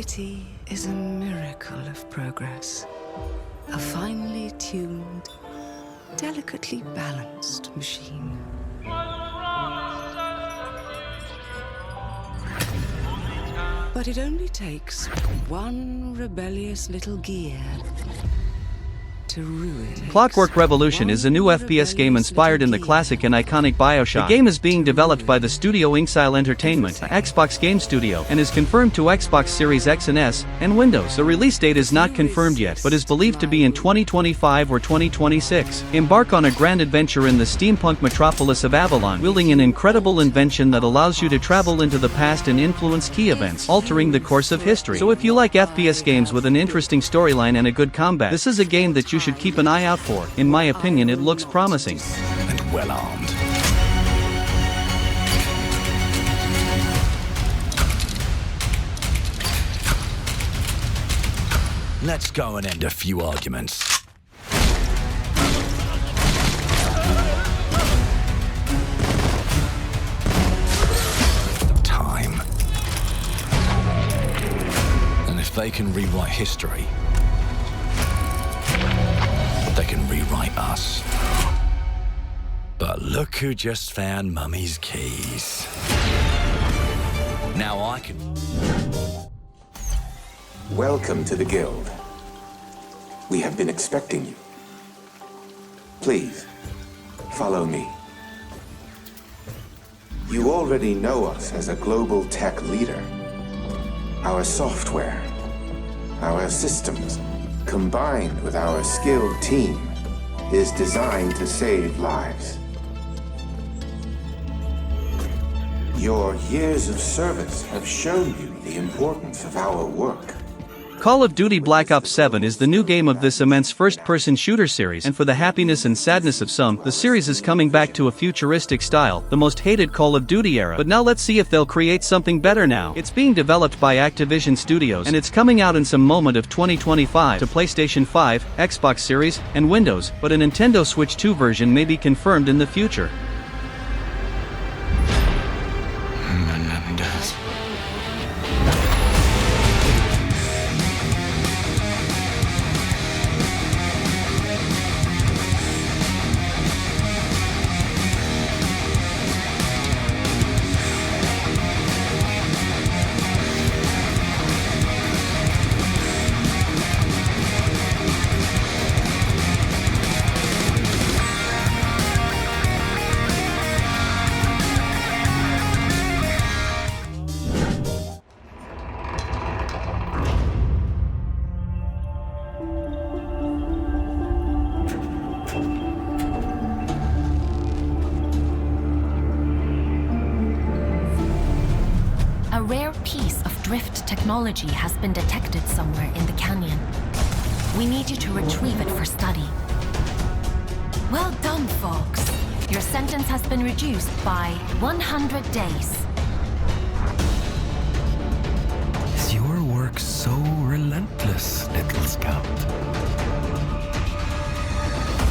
city is a miracle of progress. A finely tuned, delicately balanced machine. But it only takes one rebellious little gear to ruin it. Clockwork Revolution is a new FPS game inspired in the classic and iconic BioShock. The game is being developed by the studio Inxile Entertainment, an Xbox game studio, and is confirmed to Xbox Series X and S, and Windows. The release date is not confirmed yet, but is believed to be in 2025 or 2026. Embark on a grand adventure in the steampunk metropolis of Avalon, wielding an incredible invention that allows you to travel into the past and influence key events, altering the course of history. So if you like FPS games with an interesting storyline and a good combat, this is a game that you should keep an eye out for. In my opinion, it looks promising. And well armed. Let's go and end a few arguments. Time. And if they can rewrite history, they can rewrite us. But look who just found Mummy's keys. Now I can... Welcome to the Guild. We have been expecting you. Please, follow me. You already know us as a global tech leader. Our software, our systems, combined with our skilled team, is designed to save lives. Your years of service have shown you the importance of our work. Call of Duty Black Ops 7 is the new game of this immense first-person shooter series, and for the happiness and sadness of some, the series is coming back to a futuristic style, the most hated Call of Duty era. But now let's see if they'll create something better now. It's being developed by Activision Studios, and it's coming out in some moment of 2025 to PlayStation 5, Xbox Series, and Windows, but a Nintendo Switch 2 version may be confirmed in the future. A rare piece of drift technology has been detected somewhere in the canyon. We need you to retrieve it for study. Well done, folks. Your sentence has been reduced by 100 days. Is your work so relentless, little scout?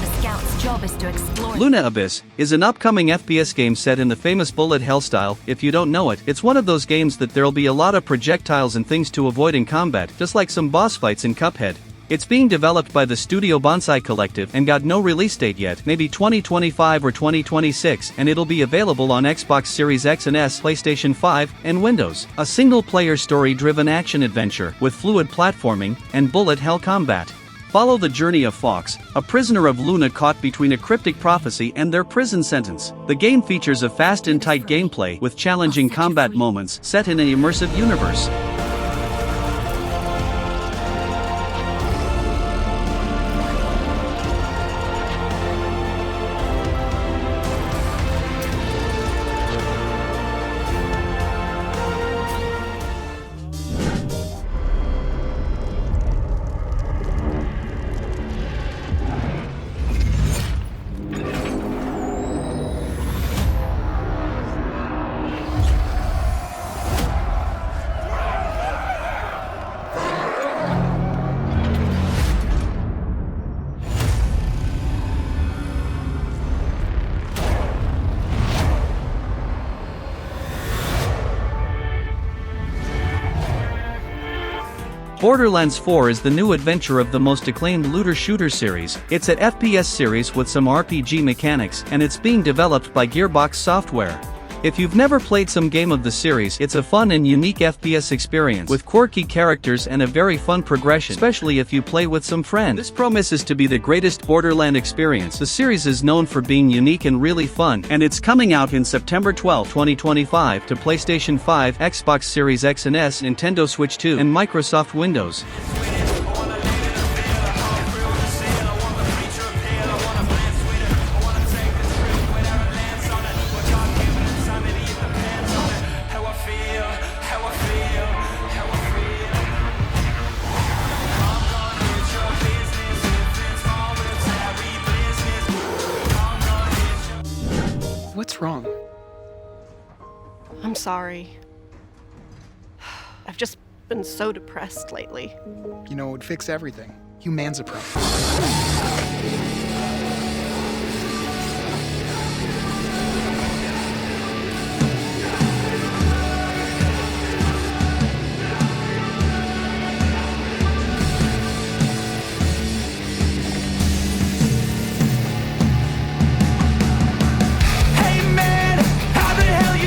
The scout's job is to explore... Luna Abyss is an upcoming FPS game set in the famous bullet hell style. If you don't know it, it's one of those games that there'll be a lot of projectiles and things to avoid in combat, just like some boss fights in Cuphead. It's being developed by the studio Bonsai Collective and got no release date yet, maybe 2025 or 2026, and it'll be available on Xbox Series X and S, PlayStation 5, and Windows. A single-player story-driven action-adventure with fluid platforming and bullet hell combat. Follow the journey of Fox, a prisoner of Luna caught between a cryptic prophecy and their prison sentence. The game features a fast and tight gameplay with challenging combat moments set in an immersive universe. Borderlands 4 is the new adventure of the most acclaimed looter-shooter series. It's an FPS series with some RPG mechanics, and it's being developed by Gearbox Software. If you've never played some game of the series, it's a fun and unique FPS experience with quirky characters and a very fun progression, especially if you play with some friends. This promises to be the greatest Borderland experience. The series is known for being unique and really fun, and it's coming out in September 12, 2025 to PlayStation 5, Xbox Series X and S, Nintendo Switch 2, and Microsoft Windows. What's wrong? I'm sorry. I've just been so depressed lately. You know, it would fix everything. Humanzaprom.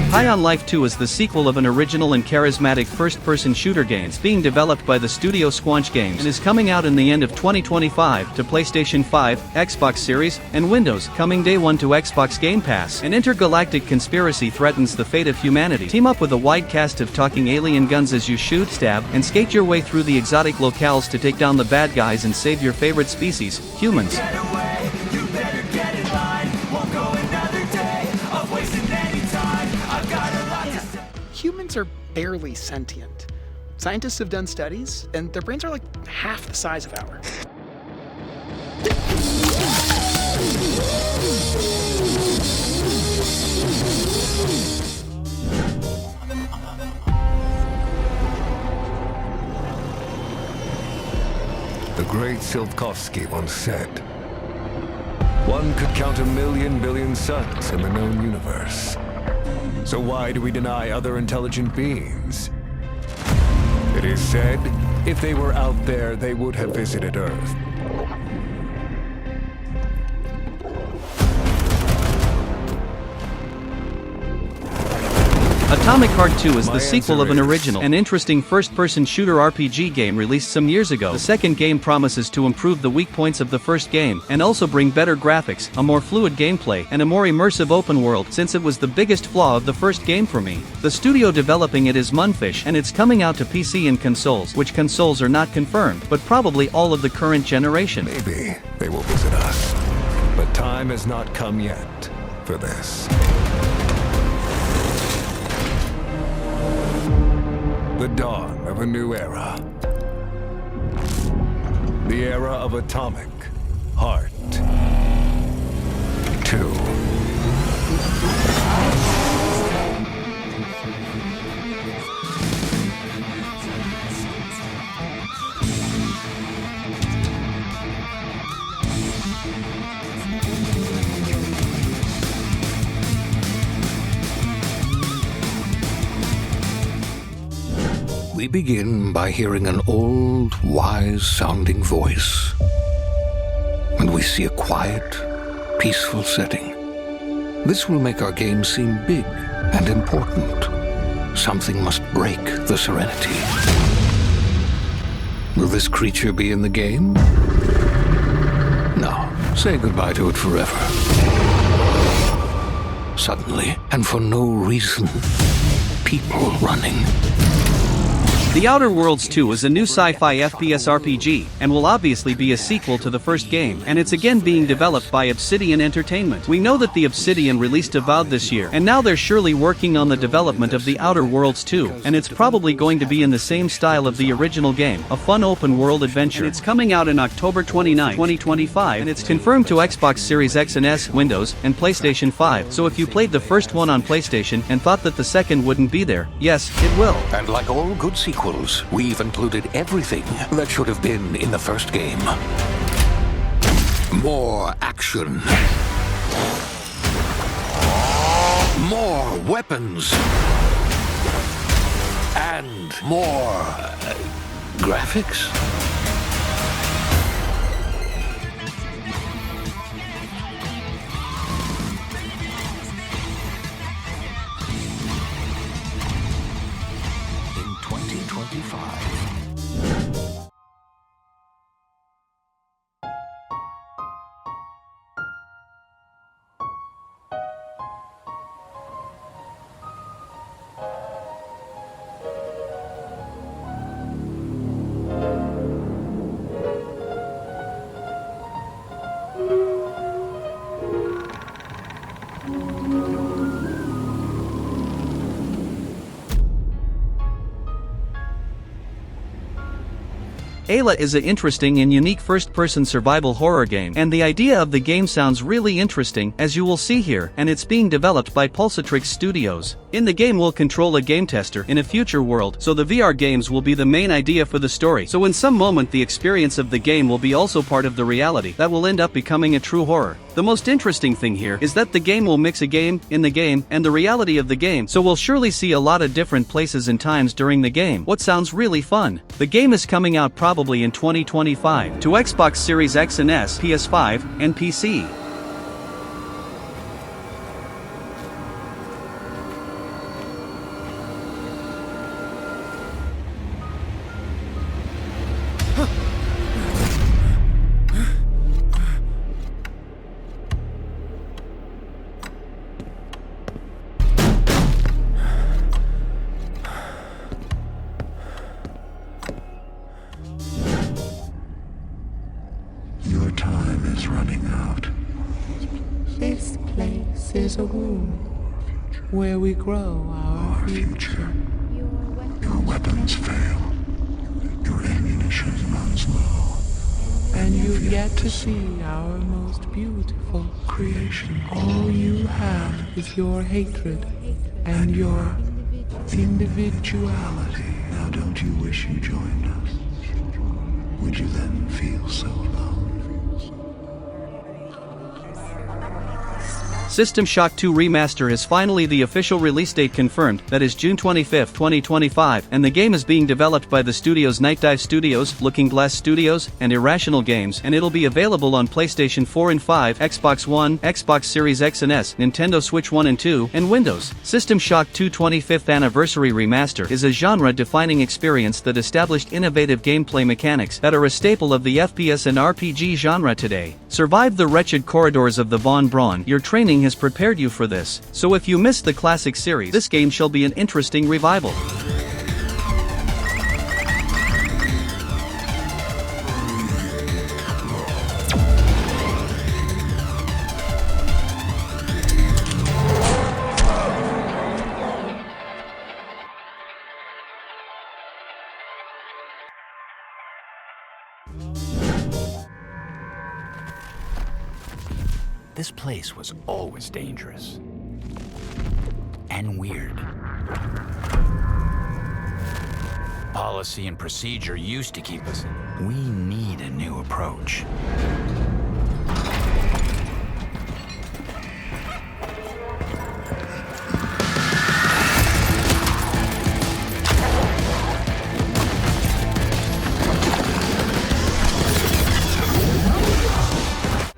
High on Life 2 is the sequel of an original and charismatic first-person shooter game. It's being developed by the studio Squanch Games and is coming out in the end of 2025 to PlayStation 5, Xbox Series, and Windows, coming day one to Xbox Game Pass. An intergalactic conspiracy threatens the fate of humanity. Team up with a wide cast of talking alien guns as you shoot, stab, and skate your way through the exotic locales to take down the bad guys and save your favorite species, humans. Humans are barely sentient. Scientists have done studies, and their brains are like half the size of ours. The great Silkovsky once said, "One could count 1,000,000 billion suns in the known universe. So why do we deny other intelligent beings? It is said, if they were out there, they would have visited Earth. Atomic Heart 2 is My the sequel of answer an is- original and interesting first-person shooter RPG game released some years ago. The second game promises to improve the weak points of the first game and also bring better graphics, a more fluid gameplay, and a more immersive open world, since it was the biggest flaw of the first game for me. The studio developing it is Munfish, and it's coming out to PC and consoles, which consoles are not confirmed, but probably all of the current generation. Maybe they will visit us. But time has not come yet for this. The dawn of a new era. The era of Atomic Heart 2. We begin by hearing an old, wise-sounding voice. And we see a quiet, peaceful setting. This will make our game seem big and important. Something must break the serenity. Will this creature be in the game? No. Say goodbye to it forever. Suddenly, and for no reason, people running. The Outer Worlds 2 is a new sci-fi FPS RPG, and will obviously be a sequel to the first game, and it's again being developed by Obsidian Entertainment. We know that the Obsidian released Avowed this year, and now they're surely working on the development of the Outer Worlds 2, and it's probably going to be in the same style of the original game, a fun open-world adventure. And it's coming out in October 29, 2025, and it's confirmed to Xbox Series X and S, Windows, and PlayStation 5, so if you played the first one on PlayStation and thought that the second wouldn't be there, yes, it will. And like all good sequels, we've included everything that should have been in the first game. More action. More weapons. And more graphics? In 2025. Ayla is an interesting and unique first-person survival horror game, and the idea of the game sounds really interesting, as you will see here, and it's being developed by Pulsatrix Studios. In the game we'll control a game tester in a future world, so the VR games will be the main idea for the story. So in some moment the experience of the game will be also part of the reality that will end up becoming a true horror. The most interesting thing here is that the game will mix a game, in the game, and the reality of the game, so we'll surely see a lot of different places and times during the game. What sounds really fun? The game is coming out probably in 2025 to Xbox Series X and S, PS5, and PC. Your time is running out. This place is a womb where we grow our future. Your weapons fail. Your ammunition runs low. And you've yet to see our most beautiful creation. All you have is your hatred and your individuality. Now don't you wish you joined us? Would you then feel so alone? System Shock 2 Remaster is finally the official release date confirmed, that is June 25, 2025, and the game is being developed by the studios Night Dive Studios, Looking Glass Studios, and Irrational Games, and it'll be available on PlayStation 4 and 5, Xbox One, Xbox Series X and S, Nintendo Switch 1 and 2, and Windows. System Shock 2 25th Anniversary Remaster is a genre-defining experience that established innovative gameplay mechanics that are a staple of the FPS and RPG genre today. Survive the wretched corridors of the Von Braun. Your training has prepared you for this, so if you missed the classic series, this game shall be an interesting revival. This place was always dangerous. And weird. Policy and procedure used to keep us in. We need a new approach.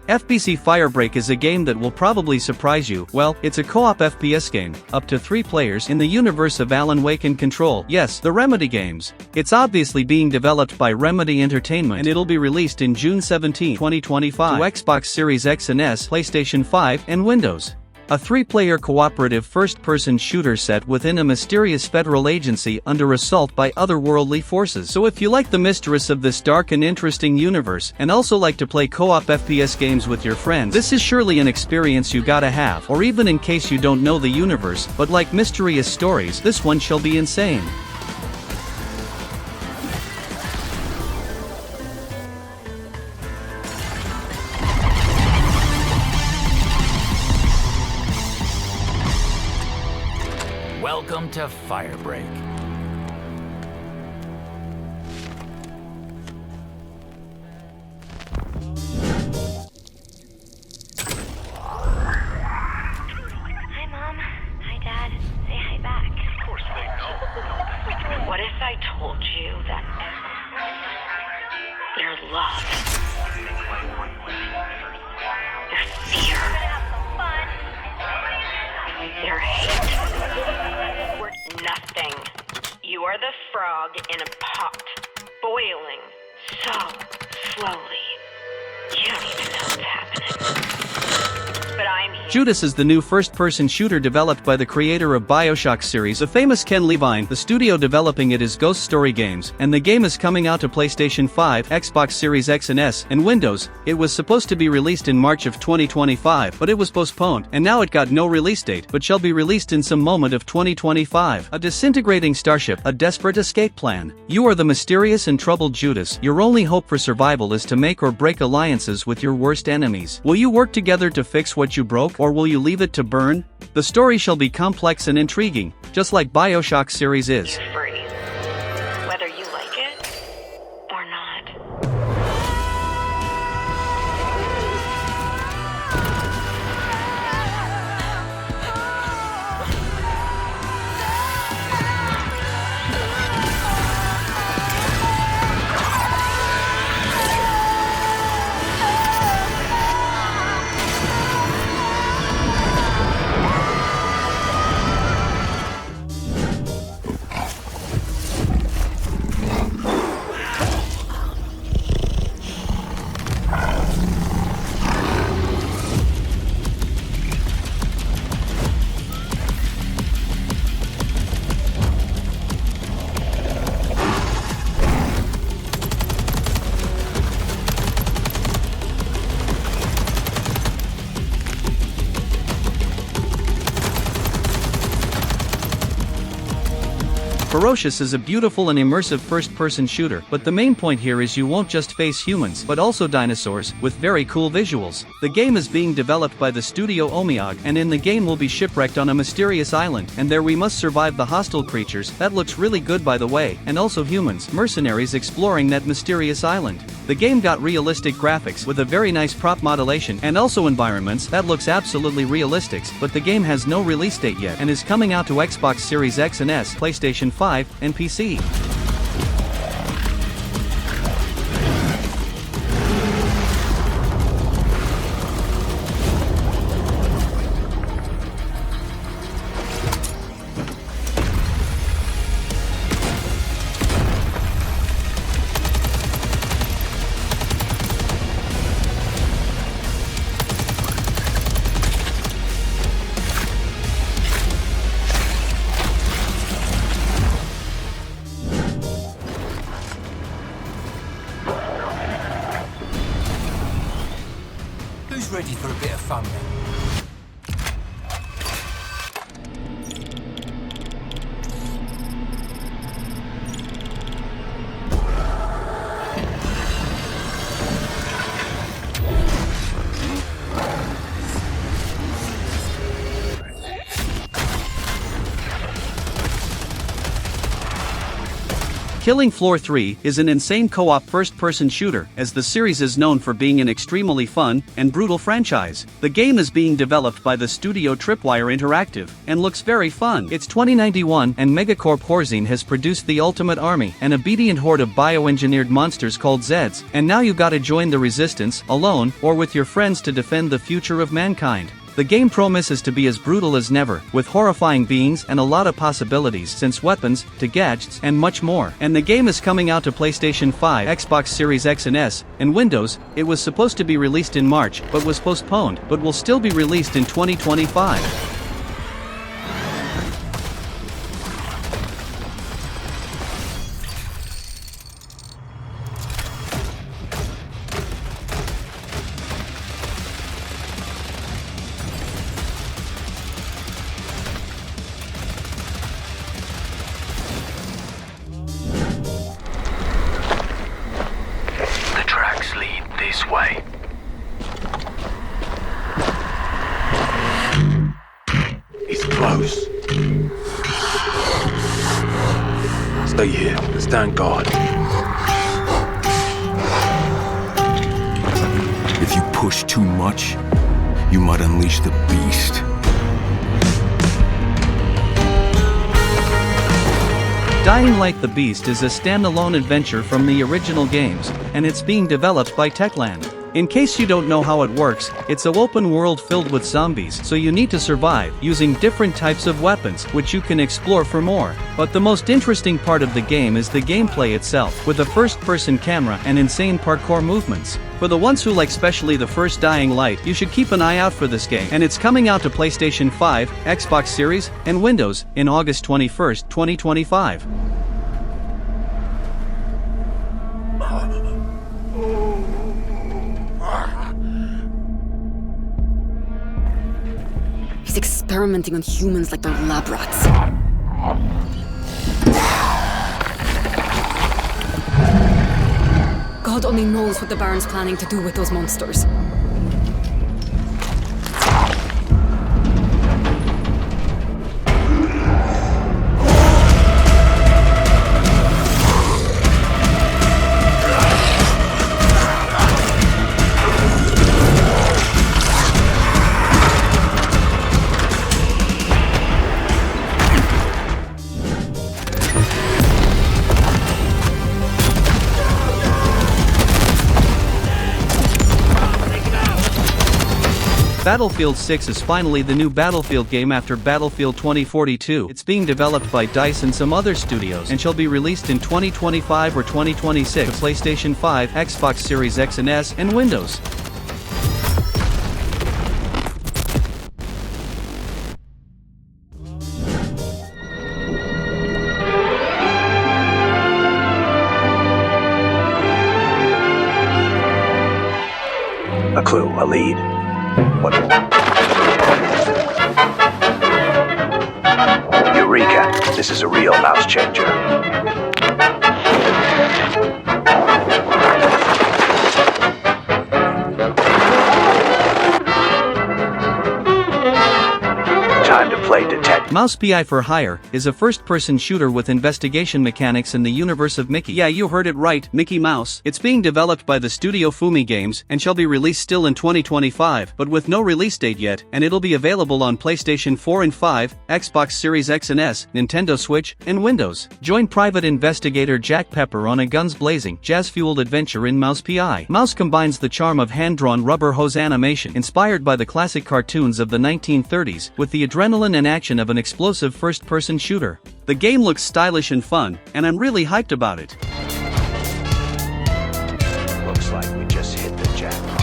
FBC Firebreak is a game that will probably surprise you. Well, it's a co-op FPS game, up to 3 players in the universe of Alan Wake and Control. Yes, the Remedy games. It's obviously being developed by Remedy Entertainment, and it'll be released in June 17, 2025 to Xbox Series X and S, PlayStation 5, and Windows. A 3-player cooperative first-person shooter set within a mysterious federal agency under assault by otherworldly forces. So if you like the mysteries of this dark and interesting universe, and also like to play co-op FPS games with your friends, this is surely an experience you gotta have. Or even in case you don't know the universe, but like mysterious stories, this one shall be insane. Welcome to Firebreak. Hi, Mom. Hi, Dad. Say hi back. Of course they know. What if I told you that You don't even know what's happening. But I'm here. Judas is the new first-person shooter developed by the creator of BioShock series, the famous Ken Levine. The studio developing it is Ghost Story Games, and the game is coming out to PlayStation 5, Xbox Series X and S, and Windows. It was supposed to be released in March of 2025, but it was postponed, and now it got no release date, but shall be released in some moment of 2025. A disintegrating starship, a desperate escape plan. You are the mysterious and troubled Judas. Your only hope for survival is to make or break alliances with your worst enemies. Will you work together to fix what you broke, or will you leave it to burn? The story shall be complex and intriguing, just like BioShock series is. Freeze. Whether you like it or not. Ferocious is a beautiful and immersive first-person shooter, but the main point here is you won't just face humans, but also dinosaurs, with very cool visuals. The game is being developed by the studio Omiag, and in the game we'll be shipwrecked on a mysterious island, and there we must survive the hostile creatures. That looks really good, by the way, and also humans, mercenaries exploring that mysterious island. The game got realistic graphics with a very nice prop modelation, and also environments that looks absolutely realistic, but the game has no release date yet and is coming out to Xbox Series X and S, PlayStation 5, and PC. Who's ready for a bit of fun then? Killing Floor 3 is an insane co-op first-person shooter, as the series is known for being an extremely fun and brutal franchise. The game is being developed by the studio Tripwire Interactive, and looks very fun. It's 2091, and Megacorp Horzine has produced the Ultimate Army, an obedient horde of bioengineered monsters called Zeds, and now you gotta join the resistance, alone, or with your friends to defend the future of mankind. The game promises to be as brutal as never, with horrifying beings and a lot of possibilities, since weapons, to gadgets, and much more. And the game is coming out to PlayStation 5, Xbox Series X and S, and Windows. It was supposed to be released in March, but was postponed, but will still be released in 2025. This way. He's close. Stay here. Stand guard. If you push too much, you might unleash the beast. Dying Light the Beast is a standalone adventure from the original games, and it's being developed by Techland. In case you don't know how it works, it's an open world filled with zombies, so you need to survive using different types of weapons, which you can explore for more. But the most interesting part of the game is the gameplay itself, with a first-person camera and insane parkour movements. For the ones who like especially the first Dying Light, you should keep an eye out for this game, and it's coming out to PlayStation 5, Xbox Series, and Windows in August 21st, 2025. He's experimenting on humans like they're lab rats. God only knows what the Baron's planning to do with those monsters. Battlefield 6 is finally the new Battlefield game after Battlefield 2042. It's being developed by DICE and some other studios and shall be released in 2025 or 2026 to PlayStation 5, Xbox Series X and S, and Windows. A clue, a lead. What? Eureka! This is a real mouse changer. Time to play detective. Mouse PI for Hire is a first-person shooter with investigation mechanics in the universe of Mickey. Yeah, you heard it right, Mickey Mouse. It's being developed by the studio Fumi Games and shall be released still in 2025, but with no release date yet, and it'll be available on PlayStation 4 and 5, Xbox Series X and S, Nintendo Switch, and Windows. Join private investigator Jack Pepper on a guns-blazing, jazz-fueled adventure in Mouse PI. Mouse combines the charm of hand-drawn rubber hose animation inspired by the classic cartoons of the 1930s with the adrenaline and action of an explosive first-person shooter. The game looks stylish and fun, and I'm really hyped about it. Looks like we just hit the jackpot.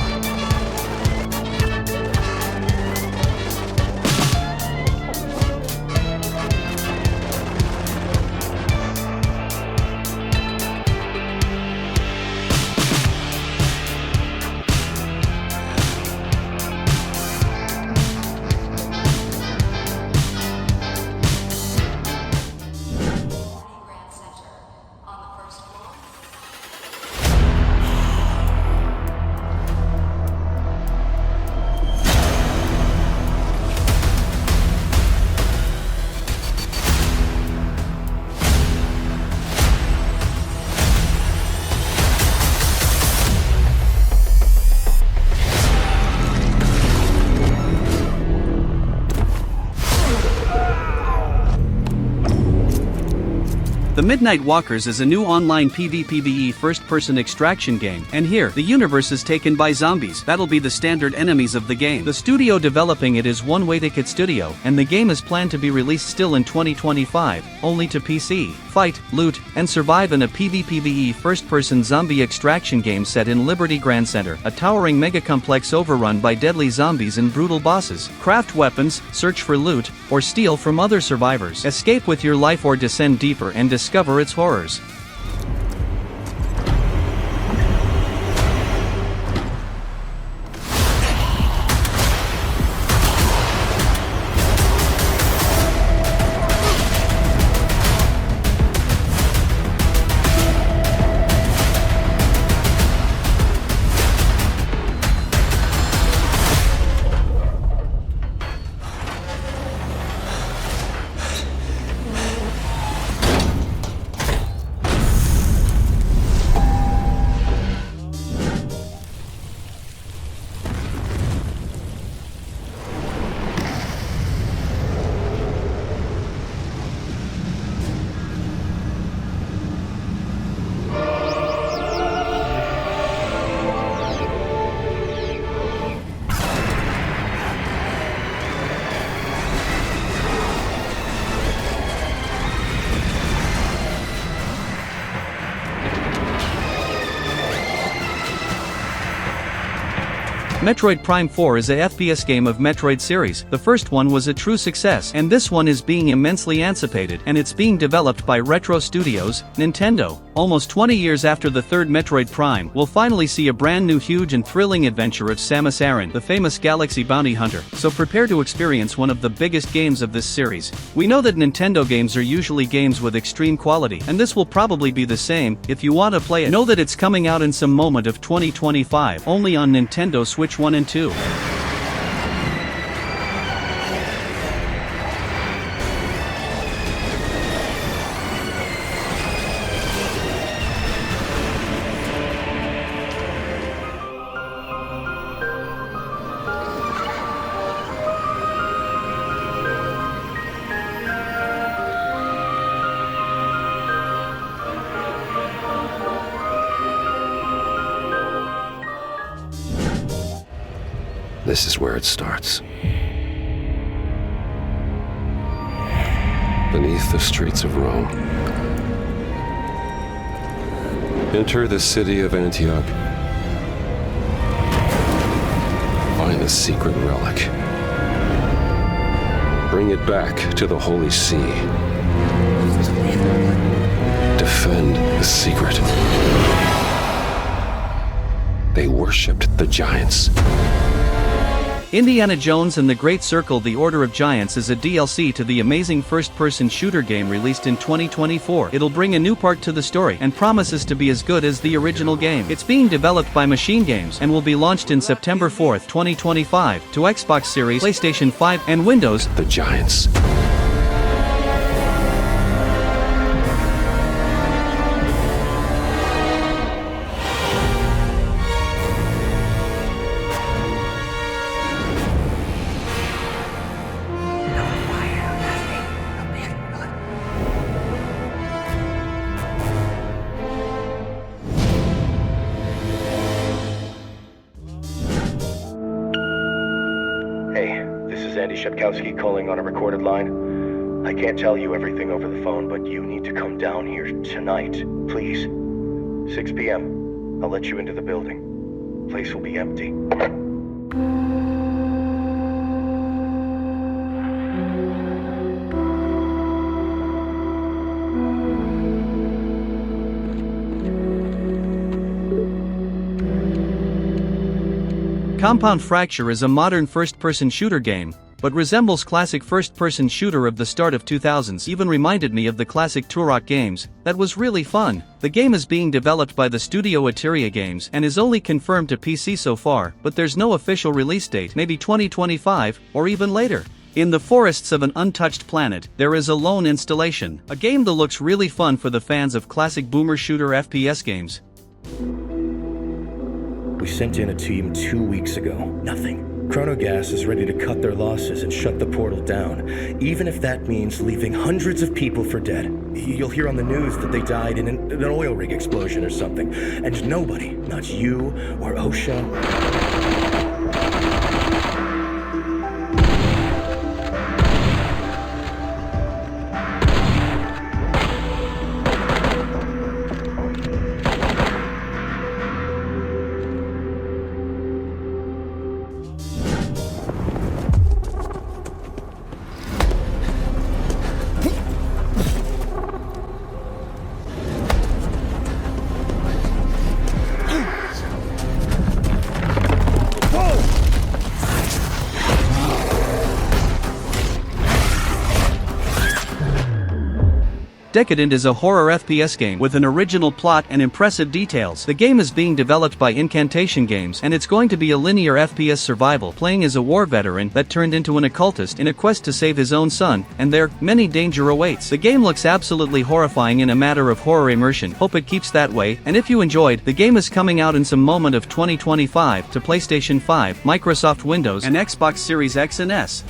The Midnight Walkers is a new online PvPvE first-person extraction game, and here, the universe is taken by zombies. That'll be the standard enemies of the game. The studio developing it is One Way Ticket Studio, and the game is planned to be released still in 2025, only to PC. Fight, loot, and survive in a PvPvE first-person zombie extraction game set in Liberty Grand Center, a towering mega-complex overrun by deadly zombies and brutal bosses. Craft weapons, search for loot, or steal from other survivors. Escape with your life or descend deeper and discover its horrors. Metroid Prime 4 is a FPS game of Metroid series. The first one was a true success, and this one is being immensely anticipated, and it's being developed by Retro Studios, Nintendo. Almost 20 years after the third Metroid Prime, we'll finally see a brand new huge and thrilling adventure of Samus Aran, the famous galaxy bounty hunter. So prepare to experience one of the biggest games of this series. We know that Nintendo games are usually games with extreme quality, and this will probably be the same. If you want to play it, know that it's coming out in some moment of 2025, only on Nintendo Switch 1 and 2. This is where it starts. Beneath the streets of Rome. Enter the city of Antioch. Find the secret relic. Bring it back to the Holy See. Defend the secret. They worshipped the giants. Indiana Jones and the Great Circle: The Order of Giants is a DLC to the amazing first-person shooter game released in 2024. It'll bring a new part to the story and promises to be as good as the original game. It's being developed by Machine Games and will be launched in September 4, 2025 to Xbox Series, PlayStation 5, and Windows. The giants. Calling on a recorded line. I can't tell you everything over the phone, but you need to come down here tonight, please. 6 p.m. I'll let you into the building. Place will be empty. Compound Fracture is a modern first-person shooter game, but resembles classic first-person shooter of the start of 2000s. Even reminded me of the classic Turok games. That was really fun. The game is being developed by the studio Ateria Games and is only confirmed to PC so far, but there's no official release date, maybe 2025, or even later. In the forests of an untouched planet, there is a lone installation, a game that looks really fun for the fans of classic boomer shooter FPS games. We sent in a team 2 weeks ago. Nothing. Chronogas is ready to cut their losses and shut the portal down, even if that means leaving hundreds of people for dead. You'll hear on the news that they died in an oil rig explosion or something, and nobody, not you or OSHA... Decadent is a horror FPS game with an original plot and impressive details. The game is being developed by Incantation Games, and it's going to be a linear FPS survival, playing as a war veteran that turned into an occultist in a quest to save his own son, and there, many danger awaits. The game looks absolutely horrifying in a matter of horror immersion. Hope it keeps that way, and if you enjoyed, the game is coming out in some moment of 2025 to PlayStation 5, Microsoft Windows, and Xbox Series X and S.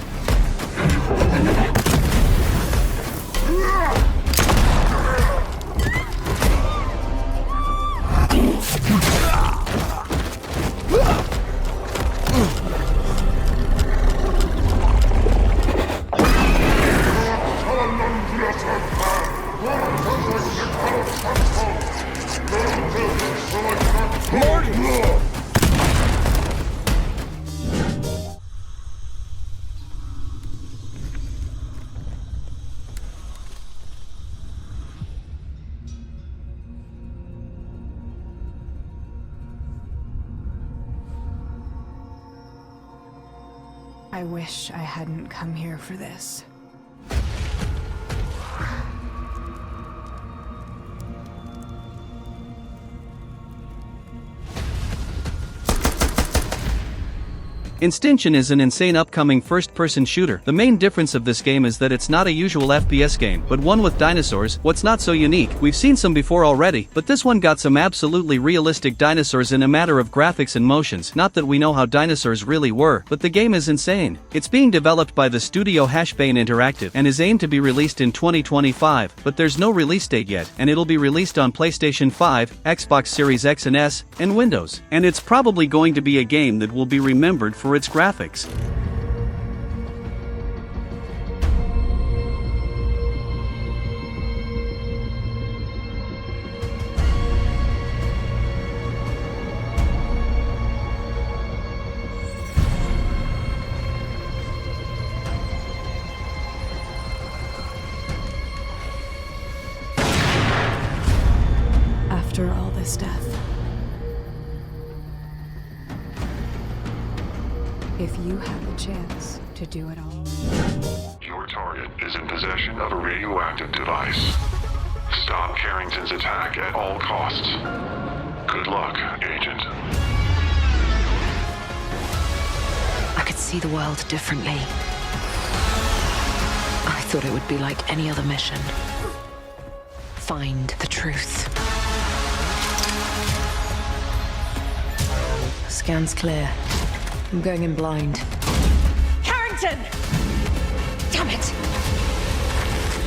I wish I hadn't come here for this. Extinction is an insane upcoming first-person shooter. The main difference of this game is that it's not a usual FPS game, but one with dinosaurs. What's not so unique? We've seen some before already, but this one got some absolutely realistic dinosaurs in a matter of graphics and motions. Not that we know how dinosaurs really were, but the game is insane. It's being developed by the studio Hashbane Interactive and is aimed to be released in 2025, but there's no release date yet, and it'll be released on PlayStation 5, Xbox Series X and S, and Windows. And it's probably going to be a game that will be remembered for its graphics. After all this death, if you had the chance to do it all. Your target is in possession of a radioactive device. Stop Carrington's attack at all costs. Good luck, Agent. I could see the world differently. I thought it would be like any other mission. Find the truth. Scan's clear. I'm going in blind. Carrington! Damn it!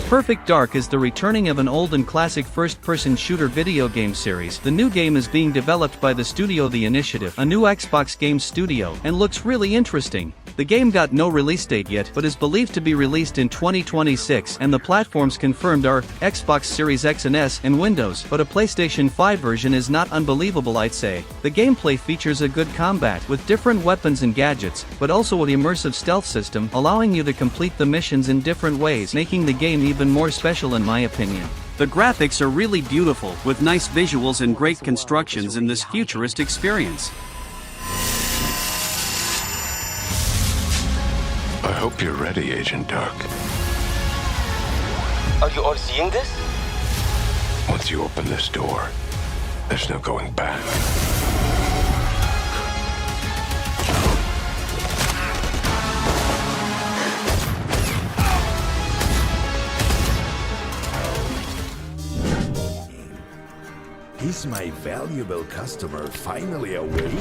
Perfect Dark is the returning of an old and classic first-person shooter video game series. The new game is being developed by the studio The Initiative, a new Xbox Games studio, and looks really interesting. The game got no release date yet, but is believed to be released in 2026, and the platforms confirmed are Xbox Series X and S and Windows, but a PlayStation 5 version is not unbelievable, I'd say. The gameplay features a good combat with different weapons and gadgets, but also an immersive stealth system, allowing you to complete the missions in different ways, making the game even more special in my opinion. The graphics are really beautiful, with nice visuals and great constructions in this futurist experience. I hope you're ready, Agent Dark. Are you all seeing this? Once you open this door, there's no going back. Is my valuable customer finally awake?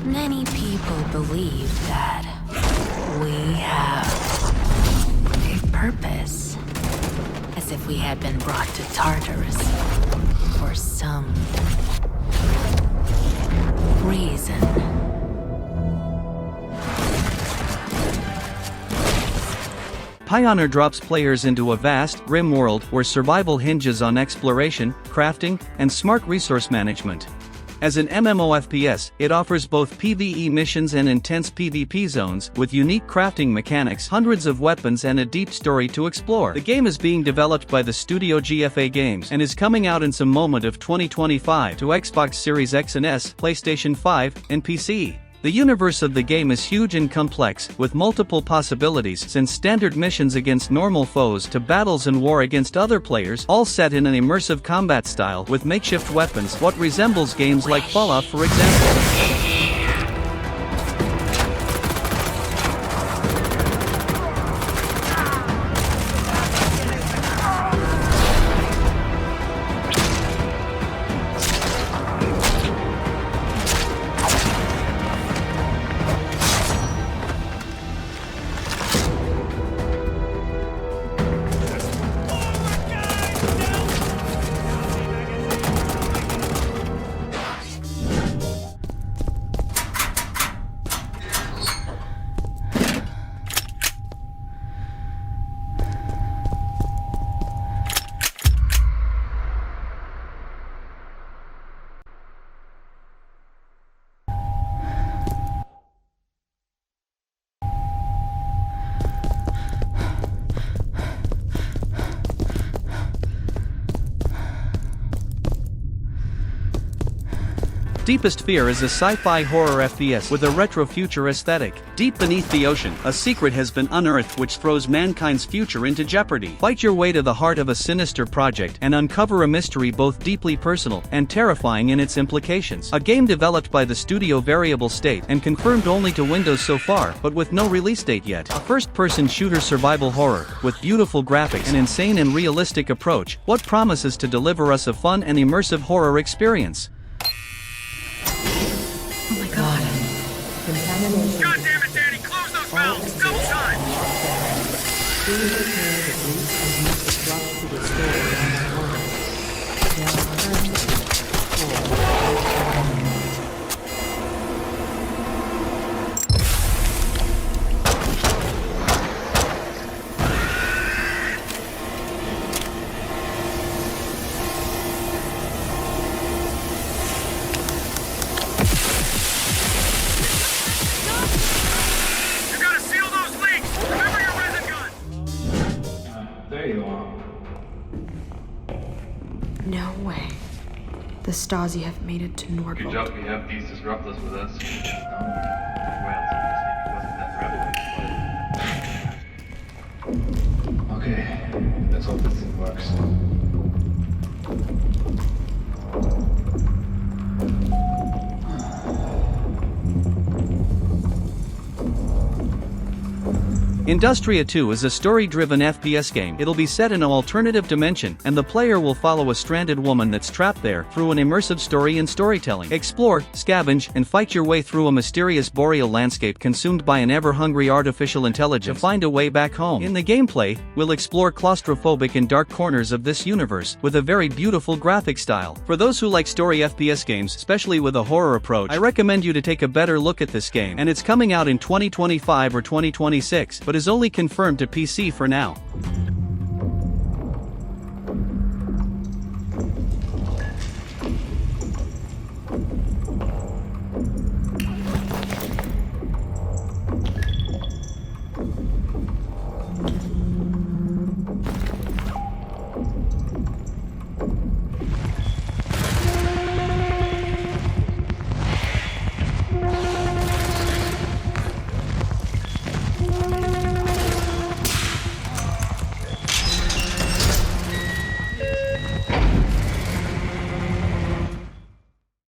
Many people believe that we have a purpose, as if we had been brought to Tartarus for some reason. Pioneer drops players into a vast, grim world where survival hinges on exploration, crafting, and smart resource management. As an MMO FPS, it offers both PvE missions and intense PvP zones, with unique crafting mechanics, hundreds of weapons and a deep story to explore. The game is being developed by the studio GFA Games and is coming out in some moment of 2025 to Xbox Series X and S, PlayStation 5, and PC. The universe of the game is huge and complex, with multiple possibilities, since standard missions against normal foes to battles and war against other players, all set in an immersive combat style with makeshift weapons, what resembles games like Fallout, for example. deepest fear is a sci-fi horror FPS with a retro-future aesthetic. Deep beneath the ocean, a secret has been unearthed which throws mankind's future into jeopardy. Fight your way to the heart of a sinister project and uncover a mystery both deeply personal and terrifying in its implications. A game developed by the studio Variable State and confirmed only to Windows so far, but with no release date yet. A first-person shooter survival horror, with beautiful graphics and insane and realistic approach, what promises to deliver us a fun and immersive horror experience? Oh my god. God damn it, Danny! Close those valves! Double time! No way. The Stasi have made it to Nordland. Good job we have these disruptors with us. Okay, let's hope this thing works. Industria 2 is a story-driven FPS game. It'll be set in an alternative dimension, and the player will follow a stranded woman that's trapped there through an immersive story and storytelling. Explore, scavenge, and fight your way through a mysterious boreal landscape consumed by an ever-hungry artificial intelligence to find a way back home. In the gameplay, we'll explore claustrophobic and dark corners of this universe, with a very beautiful graphic style. For those who like story FPS games, especially with a horror approach, I recommend you to take a better look at this game, and it's coming out in 2025 or 2026, but is only confirmed to PC for now.